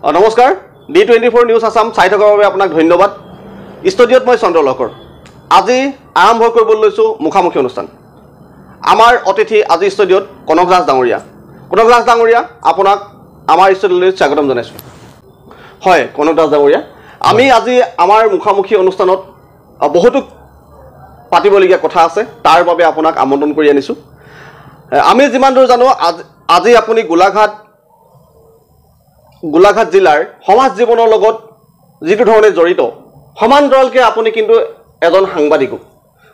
নমস্কাৰ D24 news Assam চাই থকাৰ বাবে আপোনাক ধন্যবাদ ষ্টুডিঅ'ত মই চন্দ্ৰলকৰ আজি আৰম্ভ কৰিব লৈছো মুখামুখি অনুষ্ঠান আমাৰ অতিথি আজি ষ্টুডিঅ'ত কনক ৰাজ ডাঙৰীয়া আপোনাক আমাৰ ষ্টুডিঅ'লৈ স্বাগতম জনাইছো হয় কনক ৰাজ ডাঙৰীয়া আমি আজি আমাৰ মুখামুখি অনুষ্ঠানত বহুতো পাতিবলগীয়া কথা আছে তাৰ বাবে আপোনাক আমন্ত্ৰণ কৰি আনিছো আমি যিমান দূৰ জানো আজি আপুনি গোলাঘাট জিলাৰ সমাজ জীৱনৰ লগত যিটো ধৰণে জড়িত সমান্তৰালকে আপুনি কিন্তু এজন সাংবাদিক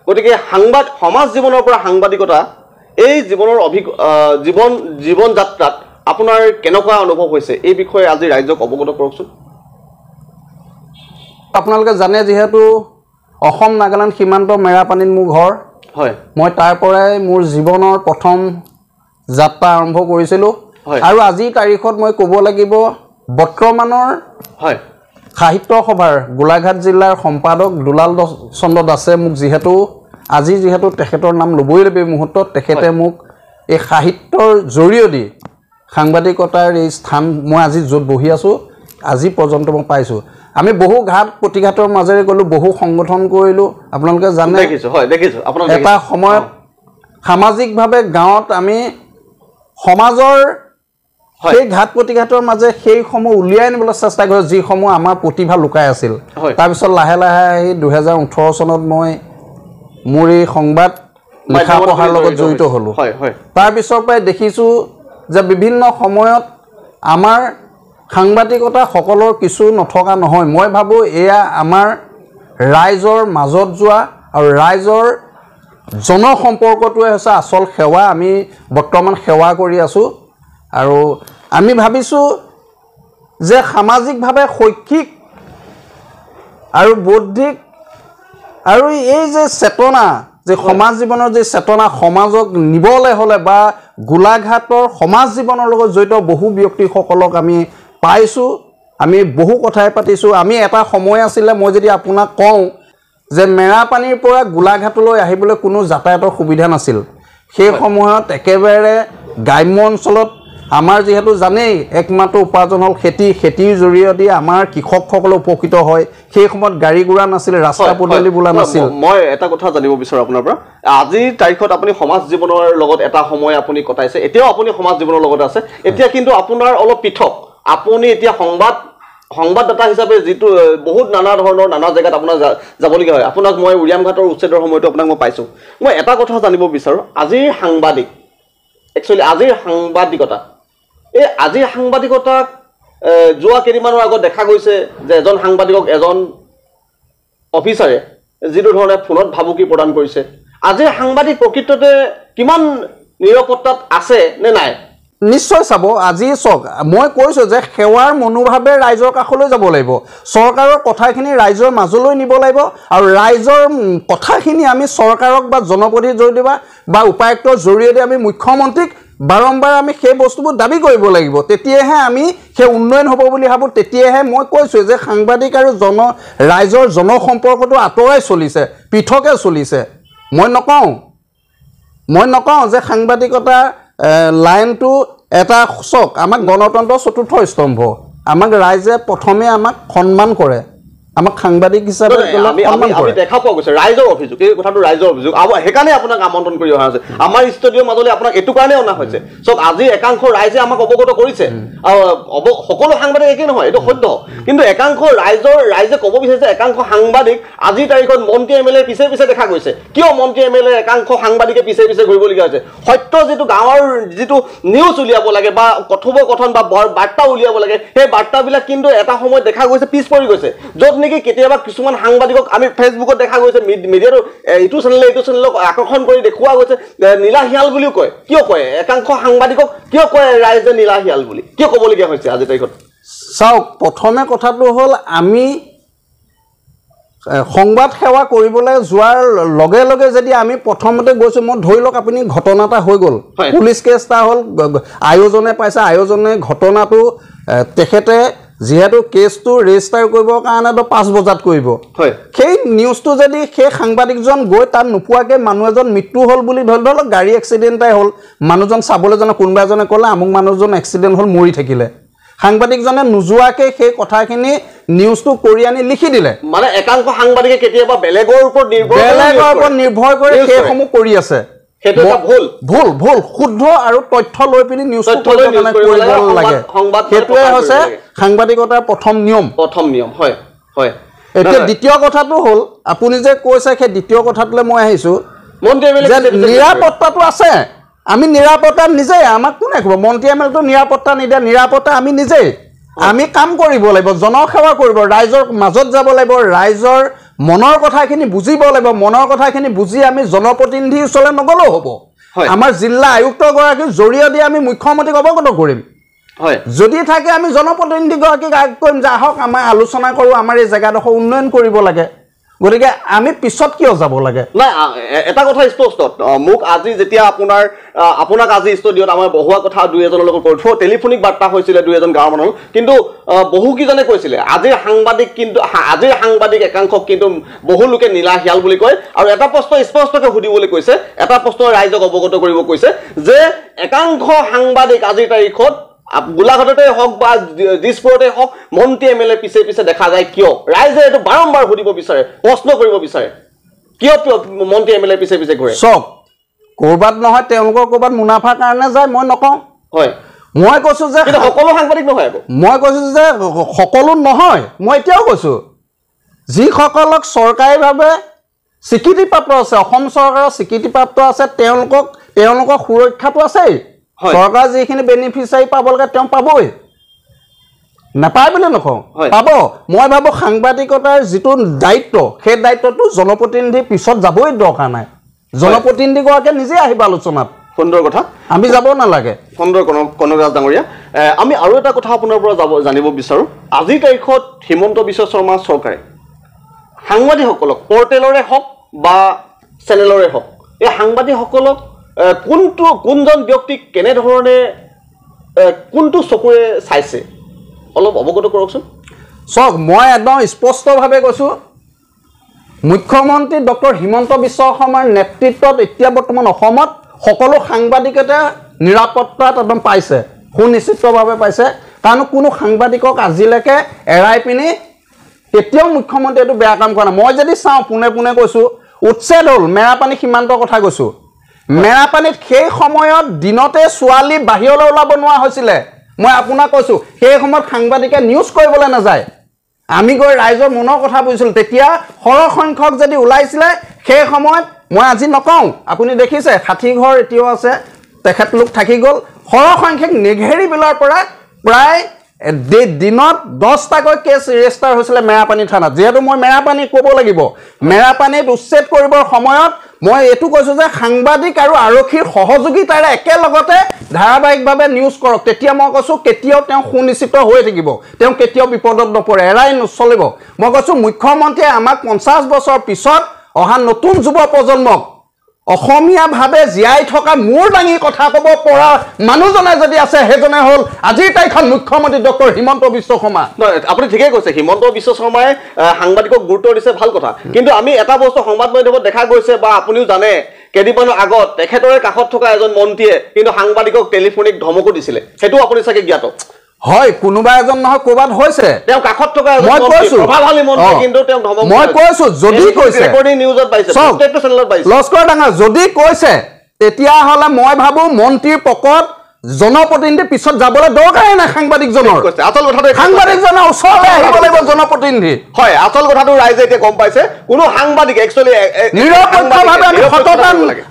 গতিকে সমাজ জীৱনৰ পৰা সাংবাদিকতা এই জীৱনৰ জীৱন যাত্ৰাত আপোনাৰ কেনেকুৱা অনুভৱ হৈছে এই বিষয়ে আজি ৰাইজক অৱগত কৰকচোন আপোনালোকে জানে যেহেতু অসম নাগালেণ্ড সীমান্ত মেৰাপানীত মোৰ ঘৰ হয় মই তাৰ পৰাই মোৰ জীৱনৰ প্ৰথম যাত্ৰা আৰম্ভ কৰিছিলোঁ আৰু আজি তাৰিখত মই ক'ব লাগিব বৰ্তমানৰ হয় সাহিত্য সভাৰ গোলাঘাট জিলাৰ সম্পাদক দুলাল চন্দ্ৰ দাসে মোক যিহেতু তেখেতৰ নাম ল'বই লাগিব এই মুহূৰ্তত তেখেতে মোক এই সাহিত্যৰ জৰিয়তে সাংবাদিকতাৰ এই স্থান মই আজি য'ত বহি আছোঁ আজি পৰ্যন্ত মই পাইছোঁ আমি বহু ঘাট প্ৰতিঘাতৰ মাজেৰে গ'লোঁ বহু সংগঠন কৰিলোঁ আপোনালোকে জানে দেখিছোঁ এটা সময়ত সামাজিকভাৱে গাঁৱত আমি সমাজৰ সেই ঘাট প্ৰতিঘাতৰ মাজে সেইসমূহ উলিয়াই আনিবলৈ চেষ্টা কৰিছোঁ যিসমূহ আমাৰ প্ৰতিভা লুকাই আছিল তাৰপিছত লাহে লাহে আহি 2018 চনত মই মোৰ এই সংবাদ লিখা পঢ়াৰ লগত জড়িত হ'লোঁ তাৰপিছৰ পৰাই দেখিছোঁ যে বিভিন্ন সময়ত আমাৰ সাংবাদিকতা সকলৰ কিছু নথকা নহয় মই ভাবোঁ এয়া আমাৰ ৰাইজৰ মাজত যোৱা আৰু ৰাইজৰ জনসম্পৰ্কটোৱে হৈছে আচল সেৱা আমি বৰ্তমান সেৱা কৰি আছোঁ আৰু আমি ভাবিছোঁ যে সামাজিকভাৱে শৈক্ষিক আৰু বৌদ্ধিক আৰু এই যে চেতনা যে সমাজ জীৱনৰ যে চেতনা সমাজক নিবলৈ হ'লে বা গোলাঘাটৰ সমাজ জীৱনৰ লগত জড়িত বহু ব্যক্তিসকলক আমি পাইছোঁ আমি বহু কথাই পাতিছোঁ আমি এটা সময় আছিলে মই যদি আপোনাক কওঁ যে মেৰাপানীৰ পৰা গোলাঘাটলৈ আহিবলৈ কোনো যাতায়াতৰ সুবিধা নাছিল সেই সময়ত একেবাৰে গ্ৰাম্য অঞ্চলত আমাৰ যিহেতু জানেই একমাত্ৰ উপাৰ্জন হ'ল খেতিৰ জৰিয়তে আমাৰ কৃষকসকল উপকৃত হয় সেই সময়ত গাড়ী গুৰা নাছিল ৰাস্তা পদূলি বোলা নাছিল মই এটা কথা জানিব বিচাৰোঁ আপোনাৰ পৰা আজিৰ তাৰিখত আপুনি সমাজ জীৱনৰ লগত এটা সময় আপুনি কটাইছে এতিয়াও আপুনি সমাজ জীৱনৰ লগত আছে এতিয়া কিন্তু আপোনাৰ অলপ পৃথক আপুনি এতিয়া সংবাদদাতা হিচাপে যিটো বহুত নানা জেগাত আপোনাৰ যাবলগীয়া হয় আপোনাক মই উৰিয়ামঘাটৰ উচ্ছেদৰ সময়তো আপোনাক মই পাইছোঁ মই এটা কথা জানিব বিচাৰোঁ আজিৰ সাংবাদিকতাক যোৱা কেইদিনমানৰ আগত দেখা গৈছে যে এজন সাংবাদিকক এজন অফিচাৰে যিটো ধৰণে ফোনত ভাবুকি প্ৰদান কৰিছে আজিৰ সাংবাদিক প্ৰকৃততে কিমান নিৰাপত্তাত আছে নে নাই নিশ্চয় চাব আজি চাওক মই কৈছোঁ যে সেৱাৰ মনোভাৱে ৰাইজৰ কাষলৈ যাব লাগিব চৰকাৰৰ কথাখিনি ৰাইজৰ মাজলৈ নিব লাগিব আৰু ৰাইজৰ কথাখিনি আমি চৰকাৰক বা জনপ্ৰতিনিধিৰ জৰিয়তে বা উপায়ুক্তৰ জৰিয়তে আমি মুখ্যমন্ত্ৰীক বাৰম্বাৰ আমি সেই বস্তুবোৰ দাবী কৰিব লাগিব তেতিয়াহে আমি সেই উন্নয়ন হ'ব বুলি ভাবোঁ তেতিয়াহে মই কৈছোঁ যে সাংবাদিক আৰু ৰাইজৰ জনসম্পৰ্কটো আঁতৰাই চলিছে পৃথকে চলিছে মই নকওঁ যে সাংবাদিকতা লাইনটো এটা চক আমাক গণতন্ত্ৰৰ চতুৰ্থ স্তম্ভ আমাক ৰাইজে প্ৰথমে আমাক সন্মান কৰে আমাক সাংবাদিক হিচাপে আমি দেখা পোৱা গৈছে ৰাইজৰ অভিযোগ এই কথাটো ৰাইজৰ অভিযোগ সেইকাৰণে আপোনাক আমন্ত্ৰণ কৰি অহা হৈছে আমাৰ ষ্টুডিঅ'ৰ মাজলৈ আপোনাক এইটো কাৰণে অনা হৈছে চব আজি একাংশ ৰাইজে আমাক অৱগত কৰিছে আৰু সকলো সাংবাদিক একেই নহয় এইটো সত্য কিন্তু একাংশ ৰাইজে ক'ব বিচাৰিছে একাংশ সাংবাদিক আজিৰ তাৰিখত মন্ত্ৰী এম এল এৰ পিছে পিছে দেখা গৈছে কিয় মন্ত্ৰী এম এল এৰ একাংশ সাংবাদিকে পিছে পিছে ঘূৰিবলগীয়া হৈছে সত্য যিটো গাঁৱৰ যিটো নিউজ উলিয়াব লাগে বা কথোপকথন বা বাৰ্তা উলিয়াব লাগে সেই বাৰ্তাবিলাক কিন্তু এটা সময়ত দেখা গৈছে পিছ পৰি গৈছে য'ত নেকি কেতিয়াবা কিছুমান সাংবাদিকক আমি ফেচবুকত দেখা গৈছে মিডিয়াটো এইটো চেনেলক আকৰ্ষণ কৰি দেখুওৱা গৈছে নীলা শিয়াল বুলিও কয় কিয় কয় একাংশ সাংবাদিকক কিয় কয় ৰাইজে নীলা শিয়াল বুলি কিয় ক'বলগীয়া হৈছে আজিৰ তাৰিখত চাওক প্ৰথমে কথাটো হ'ল আমি সংবাদ সেৱা কৰিবলৈ যোৱাৰ লগে লগে যদি আমি প্ৰথমতে গৈছোঁ মই ধৰি লওক আপুনি ঘটনা এটা হৈ গ'ল পুলিচ কেছ এটা হ'ল আয়োজনে পাইছে আয়োজনে ঘটনাটো তেখেতে যেহেতু কেছটো ৰেজিষ্টাৰ কৰিবৰ কাৰণেতো 5 বজাত কৰিব সেই নিউজটো যদি সেই সাংবাদিকজন গৈ তাত নোপোৱাকৈ মানুহ এজন মৃত্যু হ'ল বুলি ধৰি লওক গাড়ী এক্সিডেণ্ট এটা হ'ল মানুহজন চাবলৈ জানে কোনোবা এজনে ক'লে আমুক মানুহজন এক্সিডেণ্ট হ'ল মৰি থাকিলে সাংবাদিকজনে নোযোৱাকৈ সেই কথাখিনি নিউজটো কৰি আনি লিখি দিলে মানে একাংশ সাংবাদিকে কেতিয়াবা বেলেগৰ ওপৰত নিৰ্ভৰ কৰি সেইসমূহ কৰি আছে সেইটো এটা ভুল শুদ্ধ আৰু তথ্য লৈ পিনি নিউজ কৰিব লাগে সেইটোৱে হৈছে সাংবাদিকতাৰ প্ৰথম নিয়ম হয় হয় এতিয়া দ্বিতীয় কথাটো হ'ল আপুনি যে কৈছে সেই দ্বিতীয় কথাটোলৈ মই আহিছোঁ নিৰাপত্তাটো আছে আমি নিৰাপত্তা নিজেই আমাক কোনে ক'ব মন্ত্ৰী এম এল এটো নিৰাপত্তা নিদিয়ে নিৰাপত্তা আমি নিজেই আমি কাম কৰিব লাগিব জনসেৱা কৰিব ৰাইজৰ মাজত যাব লাগিব ৰাইজৰ মনৰ কথাখিনি বুজিব লাগিব মনৰ কথাখিনি বুজি আমি জনপ্ৰতিনিধিৰ ওচৰলৈ নগলেও হ'ব আমাৰ জিলা আয়ুক্তগৰাকীৰ জৰিয়তে আমি মুখ্যমন্ত্ৰীক অৱগত কৰিম যদি থাকে আমি জনপ্ৰতিনিধিগৰাকীক কৰিম যে আহক আমাৰ আলোচনা কৰোঁ আমাৰ এই জেগাডোখৰ উন্নয়ন কৰিব লাগে গতিকে আমি পিছত কিয় যাব লাগে নাই এটা কথা স্পষ্ট মোক আজি যেতিয়া আপোনাক আজি ষ্টুডিঅ'ত আমাৰ বহুৱা কথা দুই এজনৰ লগত কৈ টেলিফোনিক বাৰ্তা হৈছিলে দুই এজন গাঁৱৰ মানুহ কিন্তু বহুকেইজনে কৈছিলে আজিৰ সাংবাদিক একাংশক কিন্তু বহু লোকে নীলা শিয়াল বুলি কয় আৰু এটা প্ৰশ্ন স্পষ্টকৈ সুধিবলৈ কৈছে এটা প্ৰশ্ন ৰাইজক অৱগত কৰিব কৈছে যে একাংশ সাংবাদিক আজিৰ তাৰিখত গোলাঘাটতে হওক বা দিছপুৰতে হওক মন্ত্ৰী এম এল এ পিছে পিছে দেখা যায় কিয় ৰাইজে এইটো বাৰম্বাৰ সুধিব বিচাৰে প্ৰশ্ন কৰিব বিচাৰে কিয় মন্ত্ৰী এম এল এ পিছে পিছে ঘূৰে চব ক'ৰবাত নহয় তেওঁলোকৰ ক'ৰবাত মুনাফাৰ কাৰণে যায় মই নকওঁ হয় মই কৈছোঁ যে সকলো সাংবাদিক নহয় মই কৈছোঁ যে সকলো নহয় মই এতিয়াও কৈছোঁ যিসকলক চৰকাৰীভাৱে স্বীকৃতিপ্ৰাপ্ত আছে অসম চৰকাৰৰ স্বীকৃতিপ্ৰাপ্ত আছে তেওঁলোকৰ সুৰক্ষাটো আছেই চৰকাৰ যিখিনি বেনিফিচিয়াৰী পাব লাগে তেওঁ পাবই নাপায় বুলি নকওঁ পাব মই ভাবোঁ সাংবাদিকতাৰ যিটো দায়িত্ব সেই দায়িত্বটো জনপ্ৰতিনিধিৰ পিছত যাবই দৰকাৰ নাই জনপ্ৰতিনিধিগৰাকীয়ে নিজে আহিব আলোচনাত সুন্দৰ কথা আমি যাব নালাগে সুন্দৰ কনকৰাজ ডাঙৰীয়া আমি আৰু এটা কথা আপোনাৰ পৰা জানিব বিচাৰোঁ আজিৰ তাৰিখত হিমন্ত বিশ্ব শৰ্মা চৰকাৰে সাংবাদিকসকলক পৰ্টেলৰে হওক বা চেনেলৰে হওক এই সাংবাদিকসকলক কোনজন ব্যক্তিক কেনেধৰণে কোনটো চকুৰে চাইছে অলপ অৱগত কৰকচোন চাওক মই একদম স্পষ্টভাৱে কৈছোঁ মুখ্যমন্ত্ৰী ডক্টৰ হিমন্ত বিশ্ব শৰ্মাৰ নেতৃত্বত এতিয়া বৰ্তমান অসমত সকলো সাংবাদিকতে নিৰাপত্তাত একদম পাইছে সুনিশ্চিতভাৱে পাইছে কাৰণ কোনো সাংবাদিকক আজিলৈকে এৰাই পিনি কেতিয়াও মুখ্যমন্ত্ৰীয়ে এইটো বেয়া কাম কৰা নাই মই যদি চাওঁ পোনে পোনে কৈছোঁ উচ্ছেদ হ'ল মেৰাপানী সীমান্তৰ কথা কৈছোঁ মেৰাপানীত সেই সময়ত দিনতে ছোৱালী বাহিৰলৈ ওলাব নোৱাৰা হৈছিলে মই আপোনাক কৈছোঁ সেই সময়ত সাংবাদিকে নিউজ কৰিবলৈ নাযায় আমি গৈ ৰাইজৰ মনৰ কথা বুজিছিলোঁ তেতিয়া সৰহ সংখ্যক যদি ওলাইছিলে সেই সময়ত মই আজি নকওঁ আপুনি দেখিছে 60 ঘৰ এতিয়াও আছে তেখেতলোক থাকি গ'ল সৰহ সংখ্যক নেঘেৰি বিলৰ পৰা প্ৰায় দিনত 10টাকৈ কেছ ৰেজিষ্টাৰ হৈছিলে মেৰাপানী থানাত যিহেতু মই মেৰাপানী ক'ব লাগিব মেৰাপানীত উচ্ছেদ কৰিবৰ সময়ত মই এইটো কৈছোঁ যে সাংবাদিক আৰু আৰক্ষীৰ সহযোগিতাৰে একেলগতে ধাৰাবাহিকভাৱে নিউজ কৰক তেতিয়া মই কৈছোঁ কেতিয়াও তেওঁ সুনিশ্চিত হৈ থাকিব তেওঁ কেতিয়াও বিপদত নপৰে এৰাই নচলিব মই কৈছোঁ মুখ্যমন্ত্ৰীয়ে আমাক 50 বছৰ পিছত অহা নতুন যুৱ প্ৰজন্মক অসমীয়াভাৱে জীয়াই থকা মূৰ দাঙি কথা ক'ব পৰা মানুহজনে যদি আছে সেইজনে হ'ল আজিৰ তাৰিখত মুখ্যমন্ত্ৰী ডক্টৰ হিমন্ত বিশ্ব শৰ্মা আপুনি ঠিকেই কৈছে হিমন্ত বিশ্ব শৰ্মাই সাংবাদিকক গুৰুত্ব দিছে ভাল কথা কিন্তু আমি এটা বস্তু সংবাদ মাধ্যমত দেখা গৈছে বা আপুনিও জানে কেইদিনমানৰ আগত তেখেতৰে কাষত থকা এজন মন্ত্ৰীয়ে কিন্তু সাংবাদিকক টেলিফোনিক ধমকো দিছিলে সেইটো আপুনি চাগে জ্ঞাত হয় কোনোবা এজন নহয় ক'ৰবাত হৈছে তেওঁ কাষত থকা মই কৈছোঁ প্ৰভাৱশালী মন্ত্ৰী কিন্তু তেওঁ ধমক মই কৈছোঁ যদি কৈছে ৰেকৰ্ডিং নিউজত পাইছে প্ৰত্যেকটো চেনেলত পাইছে লস্কৰ ডাঙৰ যদি কৈছে তেতিয়াহ'লে মই ভাবোঁ মন্ত্ৰীৰ পকত জনপ্ৰতিনিধি পিছত যাবলৈ দৰকাৰেই নাই সাংবাদিকজনৰ আচল কথাটো সাংবাদিকজনৰ ওচৰলৈ আহিব লাগিব জনপ্ৰতিনিধি হয় আচল কথাটো ৰাইজে এতিয়া গম পাইছে কোনো সাংবাদিক একচুৱেলি নিৰপেক্ষভাৱে আমি সততা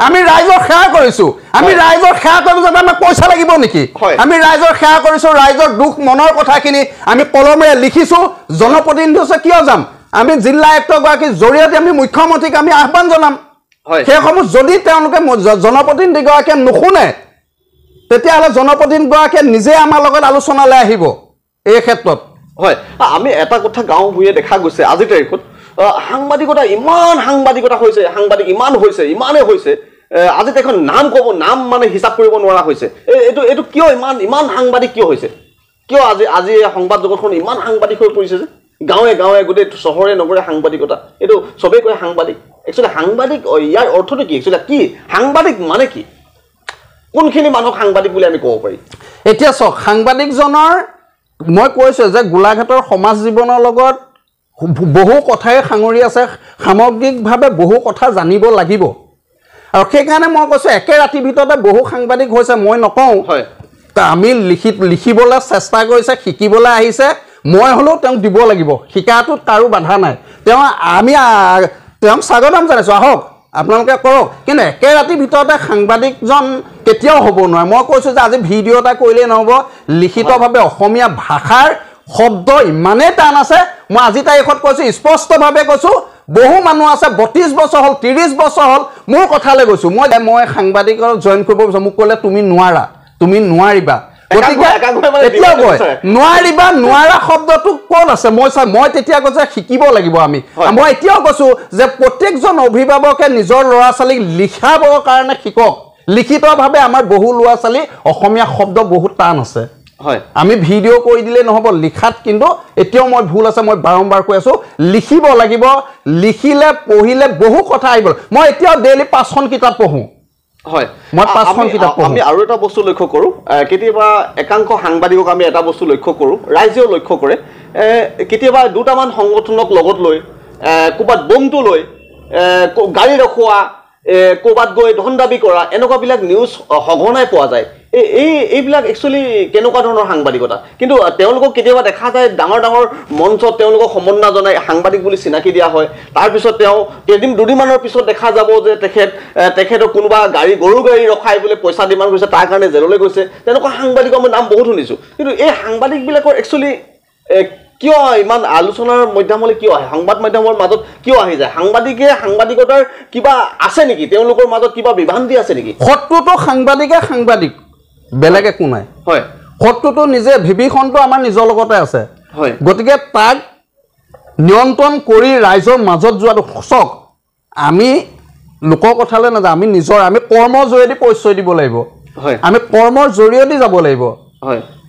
আমি ৰাইজৰ সেৱা কৰিছোঁ আমি ৰাইজৰ সেৱা কৰিব যাতে আমাক পইচা লাগিব নেকি আমি ৰাইজৰ সেৱা কৰিছোঁ ৰাইজৰ দুখ মনৰ কথাখিনি আমি কলমেৰে লিখিছোঁ জনপ্ৰতিনিধি হৈছে কিয় যাম আমি জিলা আয়ুক্তগৰাকীৰ জৰিয়তে আমি মুখ্যমন্ত্ৰীক আমি আহ্বান জনাম সেইসমূহ যদি তেওঁলোকে জনপ্ৰতিনিধিগৰাকীয়ে নুশুনে তেতিয়াহ'লে জনপ্ৰতিনিধিগৰাকীয়ে নিজে আমাৰ লগত আলোচনালৈ আহিব এই ক্ষেত্ৰত হয় আমি এটা কথা গাঁও ভূঞে দেখা গৈছে আজিৰ তাৰিখত সাংবাদিকতা হৈছে সাংবাদিক ইমানেই হৈছে আজি এখন নাম মানে হিচাপ কৰিব নোৱাৰা হৈছে এইটো কিয় ইমান সাংবাদিক কিয় হৈছে কিয় আজি সংবাদ জগতখন ইমান সাংবাদিক হৈ পৰিছে যে গাঁৱে গোটেই চহৰে নগৰে সাংবাদিকতা এইটো চবেই কয় সাংবাদিক একচুৱেলি সাংবাদিক ইয়াৰ অৰ্থটো কি একচুৱেলি কি সাংবাদিক মানে কি কোনখিনি মানুহক সাংবাদিক বুলি আমি ক'ব পাৰি এতিয়া চাওক সাংবাদিকজনৰ মই কৈছোঁ যে গোলাঘাটৰ সমাজ জীৱনৰ লগত বহু কথাই সাঙুৰি আছে, সামগ্ৰিকভাৱে বহু কথা জানিব লাগিব। আৰু সেইকাৰণে মই কৈছোঁ একে ৰাতিৰ ভিতৰতে বহু সাংবাদিক হৈছে, মই নকওঁ। আমি লিখিবলৈ চেষ্টা কৰিছে, শিকিবলৈ আহিছে, মই হ'লেও তেওঁক দিব লাগিব, শিকাটোত কাৰো বাধা নাই। তেওঁক স্বাগতম জনাইছোঁ, আহক আপোনালোকে কৰক। কিন্তু একে ৰাতিৰ ভিতৰতে সাংবাদিকজন কেতিয়াও হ'ব নোৱাৰে। মই কৈছোঁ যে আজি ভিডিঅ' এটা কৰিলেই নহ'ব, লিখিতভাৱে অসমীয়া ভাষাৰ শব্দ ইমানেই টান আছে। মই আজি তাৰিখত কৈছোঁ, স্পষ্টভাৱে কৈছোঁ, বহু মানুহ আছে 32 বছৰ হ'ল, 30 বছৰ হ'ল, মোৰ কথালৈ গৈছোঁ। মই সাংবাদিকৰ জইন কৰিব বিচাৰোঁ, মোক ক'লে তুমি নোৱাৰা, তুমি নোৱাৰিবা। গতিকে এতিয়াও কয় নোৱাৰিবা, নোৱাৰা শব্দটো ক'ত আছে? মই তেতিয়া কৈছোঁ শিকিব লাগিব আমি। মই এতিয়াও কৈছোঁ যে প্ৰত্যেকজন অভিভাৱকে নিজৰ ল'ৰা ছোৱালীক লিখাবৰ কাৰণে শিকক। লিখিতভাৱে আমাৰ বহু ল'ৰা ছোৱালী অসমীয়া শব্দ বহুত টান আছে। আমি ভিডিঅ' কৰি দিলে নহ'ব, লিখাত কিন্তু এতিয়াও মই ভুল আছে। মই বাৰম্বাৰ কৈ আছোঁ লিখিব লাগিব, লিখিলে পঢ়িলে বহু কথা আহিব। মই এতিয়াও ডেইলি 5খন কিতাপ পঢ়োঁ। মই 5খন কিতাপ পঢ়োঁ। আমি আৰু এটা বস্তু লক্ষ্য কৰোঁ, কেতিয়াবা একাংশ সাংবাদিকক আমি এটা বস্তু লক্ষ্য কৰোঁ, ৰাইজেও লক্ষ্য কৰে, কেতিয়াবা দুটামান সংগঠনক লগত লৈ ক'ৰবাত বমটো লৈ গাড়ী ৰখোৱা, ক'ৰবাত গৈ ধন দাবী কৰা, এনেকুৱাবিলাক নিউজ সঘনাই পোৱা যায়। এইবিলাক একচুৱেলি কেনেকুৱা ধৰণৰ সাংবাদিকতা? কিন্তু তেওঁলোকক কেতিয়াবা দেখা যায় ডাঙৰ ডাঙৰ মঞ্চত তেওঁলোকক সম্বৰ্ধনা জনাই সাংবাদিক বুলি চিনাকি দিয়া হয়। তাৰপিছত তেওঁ দুদিনমানৰ পিছত দেখা যাব যে তেখেতৰ কোনোবা গৰু গাড়ী ৰখাই বোলে পইচা ডিমাণ্ড কৰিছে, তাৰ কাৰণে জেললৈ গৈছে। তেনেকুৱা সাংবাদিকৰ মই নাম বহুত শুনিছোঁ। কিন্তু এই সাংবাদিকবিলাকৰ একচুৱেলি কিয় ইমান আলোচনাৰ মাধ্যমলৈ কিয় আহে, সংবাদ মাধ্যমৰ মাজত কিয় আহি যায়? সাংবাদিকতাৰ কিবা আছে নেকি? তেওঁলোকৰ মাজত কিবা বিভ্ৰান্তি আছে নেকি? শত্ৰুটো সাংবাদিক, বেলেগ একো নাই। শত্ৰুটো নিজে, বিভীষণটো আমাৰ নিজৰ লগতে আছে। গতিকে তাক নিয়ন্ত্ৰণ কৰি ৰাইজৰ মাজত যোৱাটো সঁচক। আমি লোকৰ কথালৈ নাযাওঁ, আমি কৰ্মৰ জৰিয়তে পৰিচয় দিব লাগিব। আমি কৰ্মৰ জৰিয়তে যাব লাগিব।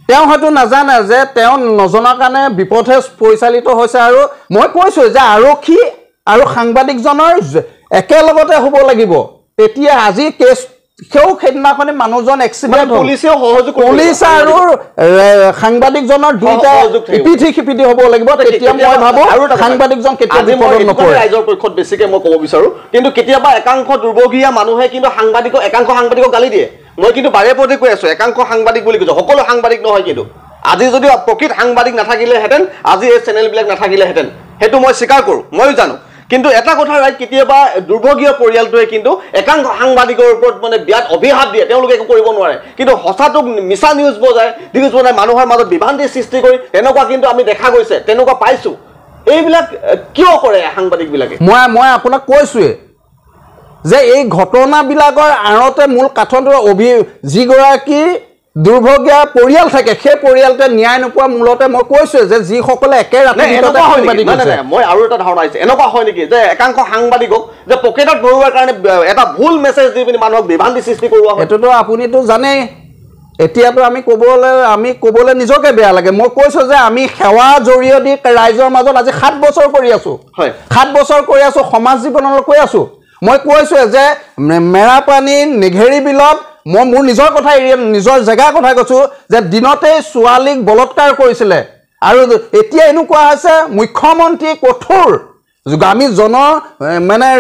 তেওঁ হয়তো নাজানে যে তেওঁ নজনাৰ কাৰণে বিপথে পৰিচালিত হৈছে। আৰু মই কৈছোঁ যে আৰক্ষী আৰু সাংবাদিকজনৰ একেলগতে হ'ব লাগিব। তেতিয়া আজি কেছ সেইদিনাখনে মানুহজন এক্সিডেণ্ট হ'ল, পুলিচ আৰু সাংবাদিকজনৰ দুইটা ইপিঠি সিপিঠি হ'ব লাগিব। তেতিয়া মই ভাবোঁ সাংবাদিকজন কেতিয়াও বিপদত নপৰে। ৰাইজৰ পক্ষত বেছিকৈ মই ক'ব বিচাৰোঁ, কিন্তু কেতিয়াবা একাংশ দুৰ্ভগীয়া মানুহে কিন্তু একাংশ সাংবাদিকক গালি দিয়ে। মই কিন্তু বাৰে পদে কৈ আছোঁ, একাংশ সাংবাদিক বুলি কৈছোঁ, সকলো সাংবাদিক নহয়। কিন্তু আজি যদি প্ৰকৃত সাংবাদিক নাথাকিলেহেঁতেন, আজি এই চেনেলবিলাক নাথাকিলেহেঁতেন, সেইটো মই স্বীকাৰ কৰোঁ, ময়ো জানো। কিন্তু এটা কথা ৰাইট, কেতিয়াবা দুৰ্ভগীয় পৰিয়ালটোৱে কিন্তু একাংশ সাংবাদিকৰ ওপৰত বিৰাট অভিশাপ দিয়ে, তেওঁলোকে একো কৰিব নোৱাৰে। কিন্তু সঁচাটোক মিছা নিউজ বজাই মানুহৰ মাজত বিভ্ৰান্তিৰ সৃষ্টি কৰি তেনেকুৱা কিন্তু আমি দেখা গৈছে, তেনেকুৱা পাইছোঁ। এইবিলাক কিয় কৰে সাংবাদিকবিলাকে? মই আপোনাক কৈছোঁৱে যে এই ঘটনাবিলাকৰ আঁৰতে মূল কাঠটো যিগৰাকী দুৰ্ভগীয়া পৰিয়াল থাকে, সেই পৰিয়ালটোৱে ন্যায় নোপোৱা মূলতে মই কৈছোঁ যে যিসকলে একে ৰাতি মই আৰু এটা ধাৰণা আহিছে, এনেকুৱা হয় নেকি যে একাংশ সাংবাদিকক যে পকেটত ভৰোৱাৰ কাৰণে এটা ভুল মেছেজ দি পিনি মানুহক বিভ্ৰান্তি সৃষ্টি কৰোৱা? এইটোতো আপুনিতো জানেই। এতিয়াতো আমি ক'বলৈ নিজকে বেয়া লাগে। মই কৈছোঁ যে আমি সেৱাৰ জৰিয়তে ৰাইজৰ মাজত আজি 7 বছৰ কৰি আছোঁ। 7 বছৰ কৰি আছোঁ, সমাজ জীৱনলৈ কৈ আছোঁ। মই কৈছোঁ যে মেৰাপানী নেঘেৰি বিলত মই মোৰ নিজৰ কথা নিজৰ জেগাৰ কথা কৈছোঁ যে দিনতেই ছোৱালীক বলৎকাৰ কৰিছিলে। আৰু এতিয়া এনেকুৱা হৈছে মুখ্যমন্ত্ৰী কঠোৰ, আমি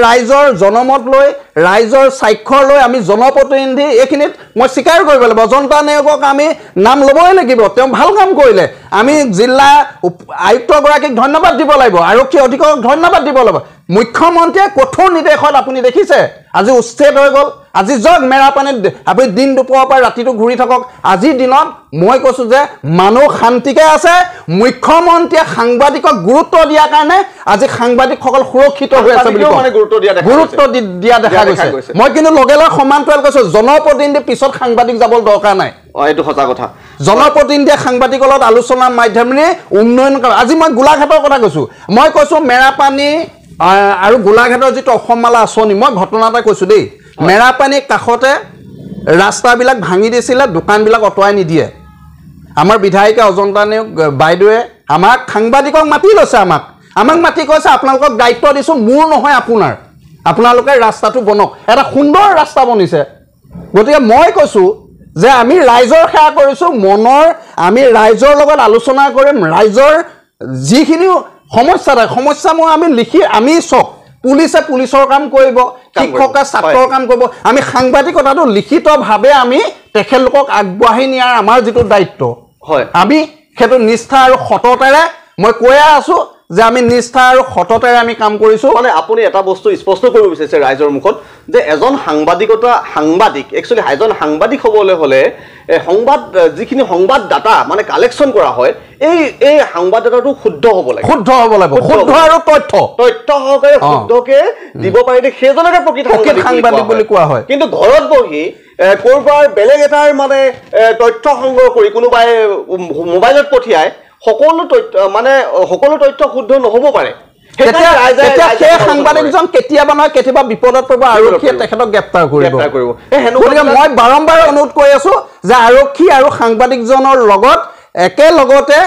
ৰাইজৰ জনমত লৈ, ৰাইজৰ স্বাক্ষৰ লৈ আমি জনপ্ৰতিনিধি, এইখিনিত মই স্বীকাৰ কৰিব লাগিব। অজন্তা নেওগক আমি নাম ল'বই লাগিব, তেওঁ ভাল কাম কৰিলে। আমি জিলা আয়ুক্তগৰাকীক ধন্যবাদ দিব লাগিব, আৰক্ষী অধীক্ষকক ধন্যবাদ দিব লাগিব। মুখ্যমন্ত্ৰীয়ে কঠোৰ নিৰ্দেশত আপুনি দেখিছে আজি উচ্ছেদ হৈ গ'ল। আজি যাওক মেৰাপানীত, আপুনি দিন দুপৰৰ পৰা ৰাতিটো ঘূৰি থাকক। আজিৰ দিনত মই কৈছোঁ যে মানুহ শান্তিকে আছে। মুখ্যমন্ত্ৰীয়ে সাংবাদিকক গুৰুত্ব দিয়াৰ কাৰণে আজি সাংবাদিকসকল সুৰক্ষিত হৈ আছে বুলি গুৰুত্ব দিয়া দেখা গৈছে। মই কিন্তু লগে লগে সমান্তৰাল কৈছোঁ, জনপ্ৰতিনিধি পিছত সাংবাদিক যাবলৈ দৰকাৰ নাই। এইটো সঁচা কথা। জনপ্ৰতিনিধিয়ে সাংবাদিকৰ লগত আলোচনাৰ মাধ্যমেৰে উন্নয়ন কৰা। আজি মই গোলাঘাটৰ কথা কৈছোঁ। মই কৈছোঁ মেৰাপানী আৰু গোলাঘাটৰ যিটো অসমমালা আঁচনি, মই ঘটনা এটা কৈছোঁ দেই। মেৰাপানীৰ কাষতে ৰাস্তাবিলাক ভাঙি দিছিলে, দোকানবিলাক আঁতৰাই নিদিয়ে। আমাৰ বিধায়িকা অজন্তা নেওগ বাইদেৱে আমাক সাংবাদিকক মাতি লৈছে, আমাক মাতি কৈছে আপোনালোকক দায়িত্ব দিছোঁ, মোৰ নহয় আপোনাৰ, আপোনালোকে ৰাস্তাটো বনক। এটা সুন্দৰ ৰাস্তা বনিছে। গতিকে মই কৈছোঁ যে আমি ৰাইজৰ সেৱা কৰিছোঁ মনৰ আমি ৰাইজৰ লগত আলোচনা কৰিম ৰাইজৰ যিখিনি সমস্যা থাকে সমস্যাসমূহ আমি লিখি আমি চক পুলিচে পুলিচৰ কাম কৰিব শিক্ষকে ছাত্ৰৰ কাম কৰিব আমি সাংবাদিকতাটো লিখিতভাৱে আমি তেখেতলোকক আগবঢ়াই নিয়াৰ আমাৰ যিটো দায়িত্ব হয় আমি সেইটো নিষ্ঠা আৰু সততাৰে মই কৈয়ে আছোঁ যে আমি নিষ্ঠা আৰু সততাৰে আমি কাম কৰিছোঁ মানে আপুনি এটা বস্তু স্পষ্ট কৰিব বিচাৰিছে ৰাইজৰ মুখত যে এজন সাংবাদিক একচুৱেলি এজন সাংবাদিক হ'বলৈ হ'লে সংবাদ যিখিনি সংবাদদাতা মানে কালেকশ্যন কৰা হয় এই সংবাদদাতাটো শুদ্ধ হ'ব লাগে শুদ্ধ আৰু তথ্য সহকাৰে শুদ্ধকে দিব পাৰিলে সেইজনকে প্ৰকৃত সাংবাদিক বুলি কোৱা হয় কিন্তু ঘৰত বহি কৰবাৰ বেলেগ এটাৰ মানে তথ্য সংগ্ৰহ কৰি কোনোবাই মোবাইলত পঠিয়াই সকলো তথ্য শুদ্ধ নহ'ব পাৰে সেই সাংবাদিকজন কেতিয়াবা নহয় কেতিয়াবা বিপদত পৰিব আৰক্ষীয়ে তেখেতক গ্ৰেপ্তাৰ কৰিব গতিকে মই বাৰম্বাৰ অনুৰোধ কৰি আছোঁ যে আৰক্ষী আৰু সাংবাদিকজনৰ লগত একেলগতে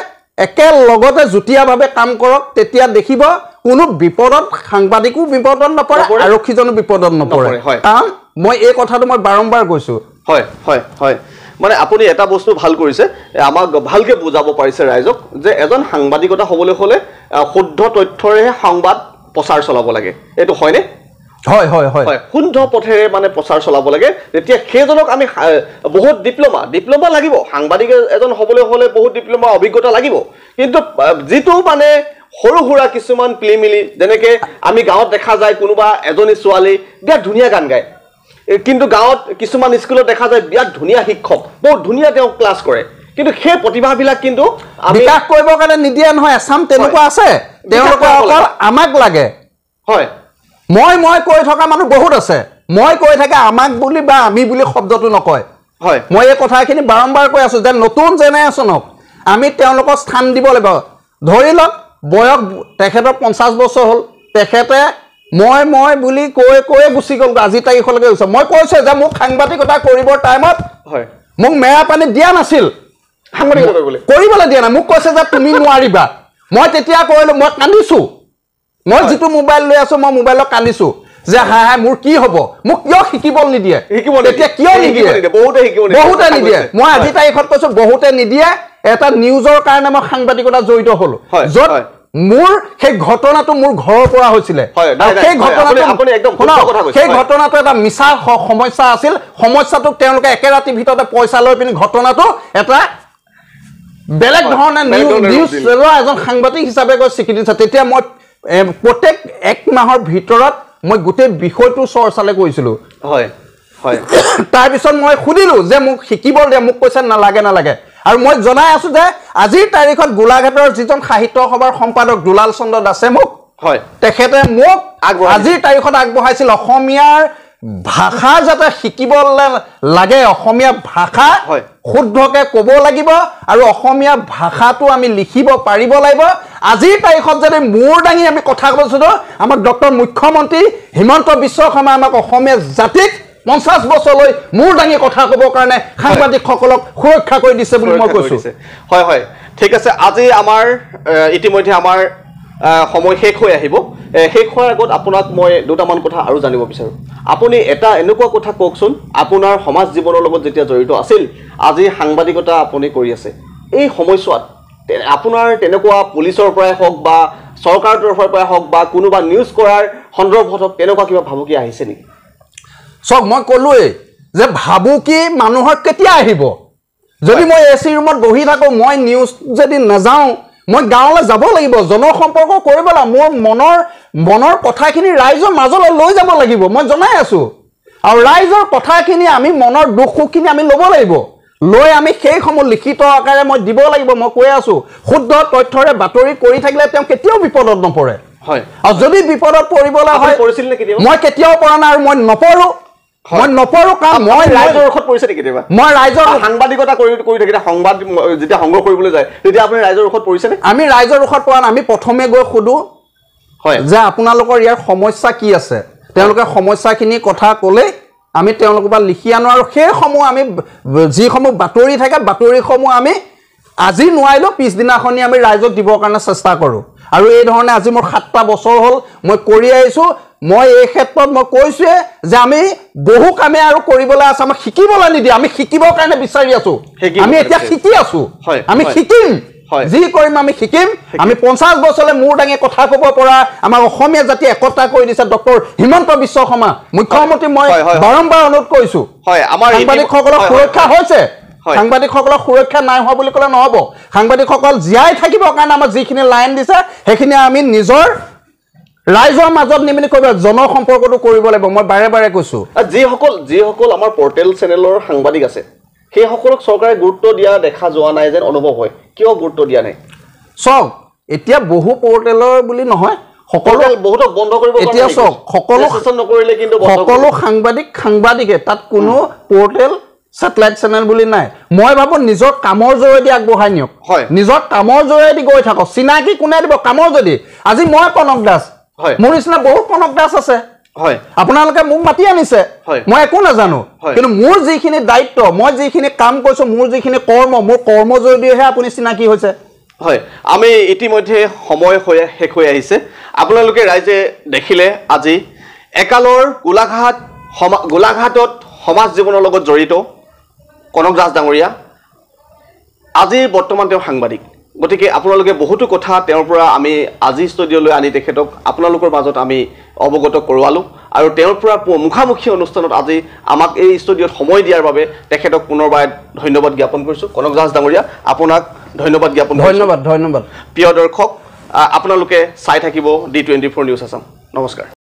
যুটীয়াভাৱে কাম কৰক তেতিয়া দেখিব কোনো বিপদত সাংবাদিকো বিপদত নপৰে আৰক্ষীজনো বিপদত নপৰে কাৰণ মই এই কথাটো মই বাৰম্বাৰ কৈছোঁ হয় হয় হয় মানে আপুনি এটা বস্তু ভাল কৰিছে আমাক ভালকে বুজাব পাৰিছে ৰাইজক যে এজন সাংবাদিকতা হ'বলৈ হ'লে শুদ্ধ তথ্যৰেহে সংবাদ প্ৰচাৰ চলাব লাগে এইটো হয়নে হয় হয় হয় শুদ্ধ পথেৰে মানে প্ৰচাৰ চলাব লাগে তেতিয়া সেইজনক আমি বহুত ডিপ্ল'মা লাগিব সাংবাদিক এজন হ'বলৈ হ'লে বহুত ডিপ্ল'মা অভিজ্ঞতা লাগিব কিন্তু যিটো মানে সৰু সুৰা কিছুমান প্লিমিলি যেনেকৈ আমি গাঁৱত দেখা যায় কোনোবা এজনী ছোৱালী বিৰাট ধুনীয়া গান গায় কিন্তু গাঁৱত কিছুমান স্কুলত দেখা যায় বিৰাট ধুনীয়া শিক্ষক বহুত ধুনীয়া তেওঁ ক্লাছ কৰে কিন্তু সেই প্ৰতিভাবিলাক কিন্তু বিকাশ কৰিবৰ কাৰণে নিদিয়ে নহয় এছাম তেনেকুৱা আছে তেওঁলোকে অকল আমাক লাগে হয় মই কৈ থকা মানুহ বহুত আছে মই কৈ থাকে আমাক বুলি বা আমি বুলি শব্দটো নকয় হয় মই এই কথাখিনি বাৰম্বাৰ কৈ আছোঁ যে নতুন জেনেৰেশ্যনক আমি তেওঁলোকক স্থান দিব লাগিব ধৰি লওক বয়স তেখেতৰ 50 বছৰ হ'ল তেখেতে মই বুলি কৈয়ে গুচি গ'ল আজি তাৰিখলৈকে গৈছে মই কৈছোঁ যে মোক সাংবাদিকতা কৰিবৰ টাইমত হয় মোক মেৰা পানী দিয়া নাছিল সাংবাদিকতা কৰিবলৈ দিয়া নাই মোক কৈছে যে তুমি নোৱাৰিবা মই তেতিয়া কৰিলোঁ মই কান্দিছোঁ মই যিটো মোবাইল লৈ আছোঁ মই মোবাইলত কান্দিছোঁ যে হাই মোৰ কি হ'ব মোক কিয় শিকিব নিদিয়ে তেতিয়া কিয় নিদিয়ে বহুতে নিদিয়ে মই আজি তাৰিখত কৈছোঁ বহুতে নিদিয়ে এটা নিউজৰ কাৰণে মই সাংবাদিকতা জড়িত হ'লোঁ য'ত মোৰ সেই ঘটনাটো মোৰ ঘৰৰ পৰা হৈছিলে সেই ঘটনাটো এটা মিছা সমস্যা আছিল সমস্যাটোক তেওঁলোকে একে ৰাতিৰ ভিতৰতে পইচা লৈ পিনি ঘটনাটো এটা বেলেগ ধৰণে নিউজ এজন সাংবাদিক হিচাপে গৈ স্বীকৃতি দিছে তেতিয়া মই প্ৰত্যেক 1 মাহৰ ভিতৰত মই গোটেই বিষয়টো চৰ্চালৈ কৰিছিলোঁ হয় হয় তাৰপিছত মই সুধিলোঁ যে মোক শিকিব দিয়ে মোক কৈছে নালাগে আৰু মই জনাই আছোঁ যে আজিৰ তাৰিখত গোলাঘাটৰ যিজন সাহিত্য সভাৰ সম্পাদক দুলাল চন্দ্ৰ দাসে মোক হয় তেখেতে মোক আজিৰ তাৰিখত আগবঢ়াইছিল অসমীয়াৰ ভাষা যাতে শিকিবলৈ লাগে অসমীয়া ভাষা শুদ্ধকৈ ক'ব লাগিব আৰু অসমীয়া ভাষাটো আমি লিখিব পাৰিব লাগিব আজিৰ তাৰিখত যদি মূৰ দাঙি আমি কথা কৈছোঁ আমাক ডক্টৰ মুখ্যমন্ত্ৰী হিমন্ত বিশ্ব শৰ্মাই আমাক অসমীয়া জাতিক 50 বছৰলৈ মূৰ দাঙি কথা ক'বৰ কাৰণে সাংবাদিকসকলক সুৰক্ষা কৰি দিছে বুলি মই কৈছোঁ হয় হয় ঠিক আছে আজি আমাৰ ইতিমধ্যে আমাৰ সময় শেষ হৈ আহিব শেষ হোৱাৰ আগত আপোনাক মই দুটামান কথা আৰু জানিব বিচাৰোঁ আপুনি এটা এনেকুৱা কথা কওকচোন আপোনাৰ সমাজ জীৱনৰ লগত যেতিয়া জড়িত আছিল আজি সাংবাদিকতা আপুনি কৰি আছে এই সময়ছোৱাত আপোনাৰ তেনেকুৱা পুলিচৰ পৰাই হওক বা চৰকাৰৰ তৰফৰ পৰাই হওক বা কোনোবা নিউজ কৰাৰ সন্দৰ্ভত হওক তেনেকুৱা কিবা ভাবুকি আহিছে নেকি চক মই ক'লোৱেই যে ভাবুকি মানুহৰ কেতিয়া আহিব যদি মই এচি ৰুমত বহি থাকোঁ মই নিউজ যদি নাযাওঁ মই গাঁৱলৈ যাব লাগিব জনসম্পৰ্ক কৰিব লাগিব মোৰ মনৰ কথাখিনি ৰাইজৰ মাজলৈ লৈ যাব লাগিব মই জনাই আছোঁ আৰু ৰাইজৰ কথাখিনি আমি মনৰ দুখ সুখখিনি আমি ল'ব লাগিব লৈ আমি সেইসমূহ লিখিত আকাৰে মই দিব লাগিব মই কৈ আছোঁ শুদ্ধ তথ্যৰে বাতৰি কৰি থাকিলে তেওঁ কেতিয়াও বিপদত নপৰে হয় আৰু যদি বিপদত পৰিবলৈ হয় মই কেতিয়াও পৰা নাই আৰু মই নপৰোঁ মই নপৰোঁ কাৰণ মই ৰাইজৰ ৰখত পৰিছে নেকি কেতিয়াবা মই ৰাইজৰ সাংবাদিকতা কৰি থাকিলে সংবাদ যেতিয়া সংগ্ৰহ কৰিবলৈ যায় তেতিয়া আপুনি ৰাইজৰ ৰখত পৰিছেনে আমি ৰাইজৰ ৰখত পৰা নাই আমি প্ৰথমে গৈ সোধোঁ হয় যে আপোনালোকৰ ইয়াৰ সমস্যা কি আছে তেওঁলোকে সমস্যাখিনি কথা ক'লে আমি তেওঁলোকৰ পৰা লিখি আনো আৰু সেইসমূহ আমি যিসমূহ বাতৰি থাকে বাতৰিসমূহ আমি আজি নোৱাৰিলেও পিছদিনাখনি আমি ৰাইজক দিবৰ কাৰণে চেষ্টা কৰোঁ আৰু এই ধৰণে আজি মোৰ 7টা বছৰ হ'ল মই কৰি আহিছোঁ মই এই ক্ষেত্ৰত মই কৈছোৱে যে আমি বহু কামে আৰু কৰিবলৈ আছে, আমাক শিকিবলৈ নিদিয়ে, আমি শিকিবৰ কাৰণে বিচাৰি আছো, আমি এতিয়া শিকি আছো, আমি শিকিম, যি কৰিম আমি শিকিম। আমি 50 বছৰলৈ মূৰ দাঙি কথা ক'ব পৰা আমাৰ অসমীয়া জাতি একতা কৰি দিছে ডক্টৰ হিমন্ত বিশ্ব শৰ্মা মুখ্যমন্ত্ৰী। মই বাৰম্বাৰ অনুৰোধ কৰিছো, সাংবাদিকসকলক সুৰক্ষা হৈছে, সাংবাদিকসকলক সুৰক্ষা নাই হোৱা বুলি ক'লে নহ'ব। সাংবাদিকসকল জীয়াই থাকিবৰ কাৰণে আমাৰ যিখিনি লাইন দিছে সেইখিনি আমি নিজৰ ৰাইজৰ মাজত নিমিলি কৰিব, জনসম্পৰ্কটো কৰিব লাগিব। মই বাৰে বাৰে কৈছো, যিসকল আমাৰ পৰ্টেল চেনেলৰ সাংবাদিক আছে সেইসকলক চৰকাৰে গুৰুত্ব দিয়া দেখা যোৱা নাই যেন অনুভৱ হয়। কিয় গুৰুত্ব দিয়া নাই? চাওক, এতিয়া বহু পৰ্টেলৰ বুলি নহয়, সকলো বহুতক বন্ধ কৰিব। এতিয়া চাওক, সকলো সাংবাদিকে তাত কোনো পৰ্টেল ছেটেলাইট চেনেল বুলি নাই। মই ভাবো নিজৰ কামৰ জৰিয়তে আগবঢ়াই নিয়ক, নিজৰ কামৰ জৰিয়তে গৈ থাকক। চিনাকি কোনে দিব? কামৰ যদি আজি মই কনক দাস, মোৰ নিচিনা বহুত কনক দাস আছে, আপোনালোকে মোক মাতি আনিছে, মই একো নাজানো, কিন্তু মোৰ যিখিনি দায়িত্ব, মই যিখিনি কাম কৰিছো, মোৰ যিখিনি কৰ্ম, মোৰ কৰ্ম জৰিয়তেহে আপুনি চিনাকি হৈছে। হয়, আমি ইতিমধ্যে সময় শেষ হৈ আহিছে। আপোনালোকে ৰাইজে দেখিলে আজি একালৰ গোলাঘাটত সমাজ জীৱনৰ লগত জড়িত কনক দাস ডাঙৰীয়া, আজি বৰ্তমান তেওঁ সাংবাদিক। গতিকে আপোনালোকে বহুতো কথা তেওঁৰ পৰা আমি আজি ষ্টুডিঅ'লৈ আনি তেখেতক আপোনালোকৰ মাজত আমি অৱগত কৰোৱালোঁ, আৰু তেওঁৰ পৰা মুখামুখি অনুষ্ঠানত আজি আমাক এই ষ্টুডিঅ'ত সময় দিয়াৰ বাবে তেখেতক পুনৰবাৰ ধন্যবাদ জ্ঞাপন কৰিছোঁ। কনক দাস ডাঙৰীয়া, আপোনাক ধন্যবাদ জ্ঞাপন কৰিছোঁ। ধন্যবাদ। প্ৰিয় দৰ্শক, আপোনালোকে চাই থাকিব D24 নিউজ আছাম। নমস্কাৰ।